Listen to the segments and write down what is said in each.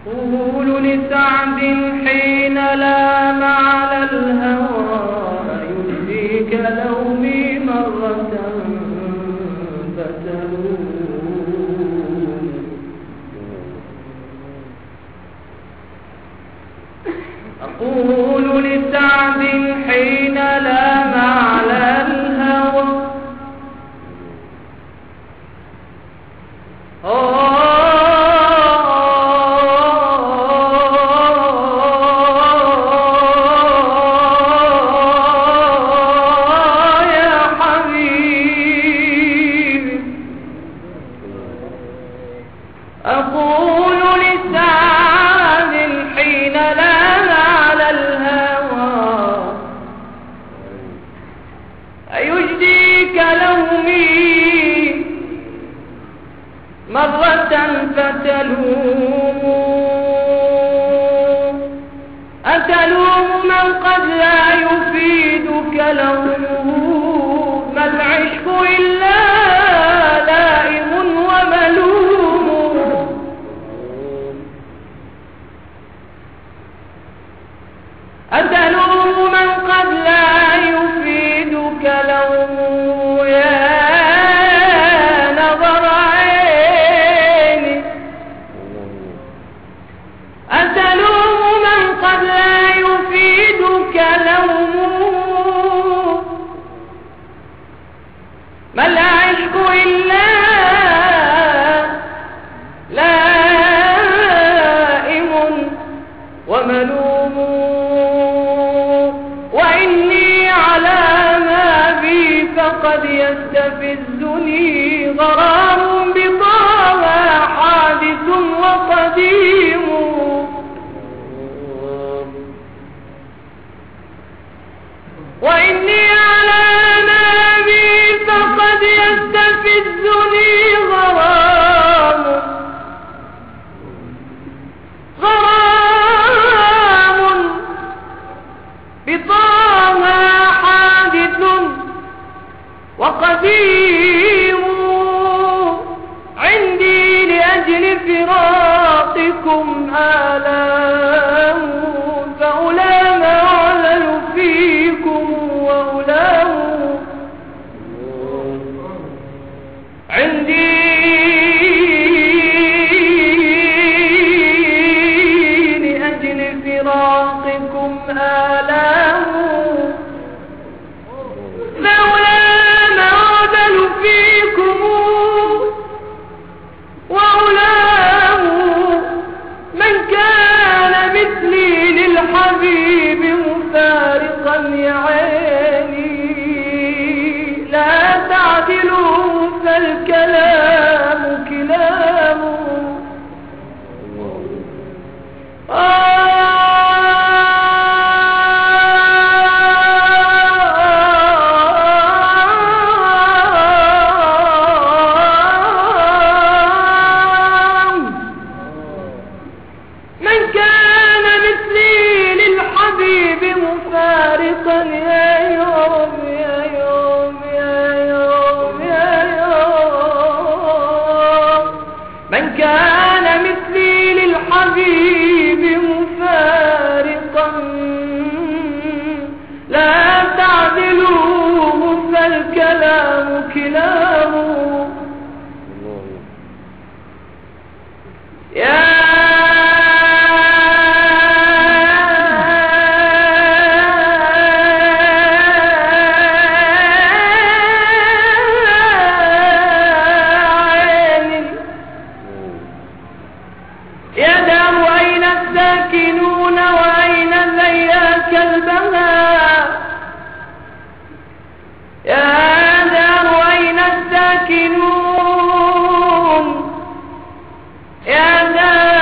أقول لسعد حين لام على الهوى يجزيك لومي مرة فتلوم. أقول لسعد حين لام على الهوى يا حبيبي. أقول لسعد حين لام على الهوى أيجديك لومي مرة فتلوم. أتلوم من قد لا يفيدك لومه ما العشق إلا لائم وملوم. أتلوم من قد لا يفيدك لومه يا نظر عيني. أتلوم من قد لا يفيدك لومه ما العشق إلا لائم وملوم. وإني على ما بي فقد يستفزني غرام بطه حادث وقديم. وإني على ما بي فقد يستفزني غرام بطه حادث وقديم. عندي لأجل فراقكم آلام فألام أعلل فيكم وألام. عندي لأجل فراقكم آلام فألام أعلل فيكم وألام. من كان مثلي للحبيب مفارقا يا عيني لا تعدلوا فالكلام كلام. من كان مثلي للحبيب مفارقا يا يوم يا يوم يا يوم يا يوم. من كان مثلي للحبيب مفارقا لا تعدلوه فالكلام كلام. يا يا دار أين الساكنون وأين ذياك البهاء. يا دار أين الساكنون يا دار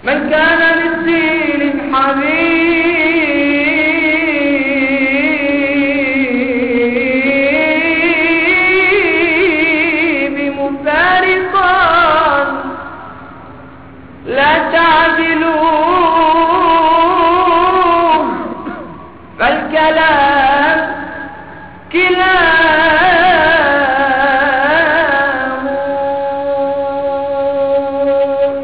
من كان للدين الحبيب مفارقا لا تعدلوه فالكلام كلام.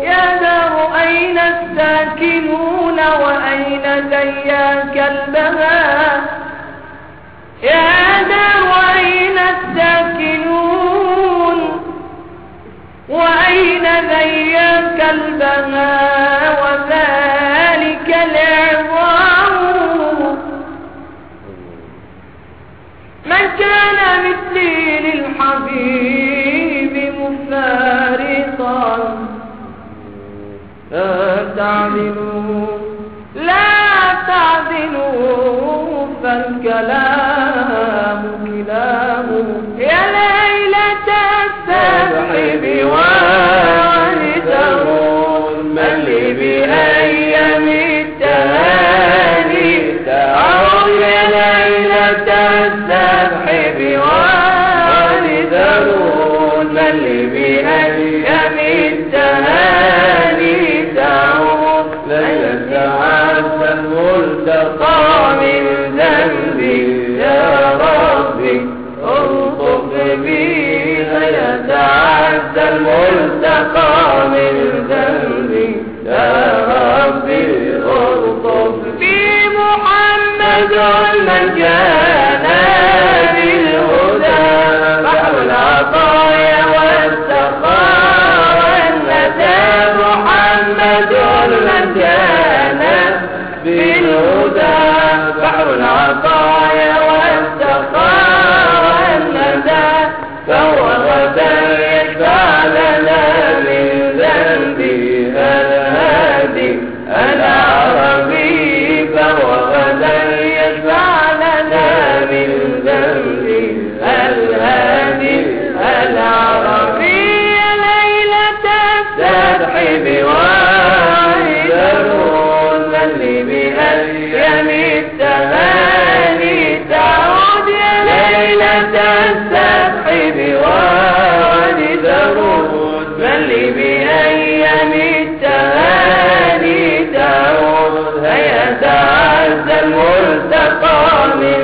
يا دار أين الساكنون وأين ذياك البهاء؟ يا دار أين الساكنون وأين ذياك البهاء وذلك العظام؟ من كان مثلي للحبيب مفارقا لا تعدلوا لا تعدلوا فالكلام كلام. يا ليلة السبح بوالده من لي بأيام التهاني تعود. يا ليلة السبح بوالده من لي بأيام التهاني تعود. ليلة عسى الملتقى من ذنبي يا ربي الطف بي. ليلة عسى الملتقى من ذنبي يا ربي الطف بي. محمد من كان بالهدى بحر العطايا والسخاء والندى. محمد من كان بالهدى بحر العطايا والسخاء والندى. فهو غدا يشفع لنا من ذنبه الهادي العربي. فهو غدا يشفع لنا من ذنبه الهادي العربي. يا ليلة السبح بوالده من لي بأيام التهاني تعود. يا ليلة السبح بوالده من لي بأيام التهاني تعود. هيا تعز الملتقى من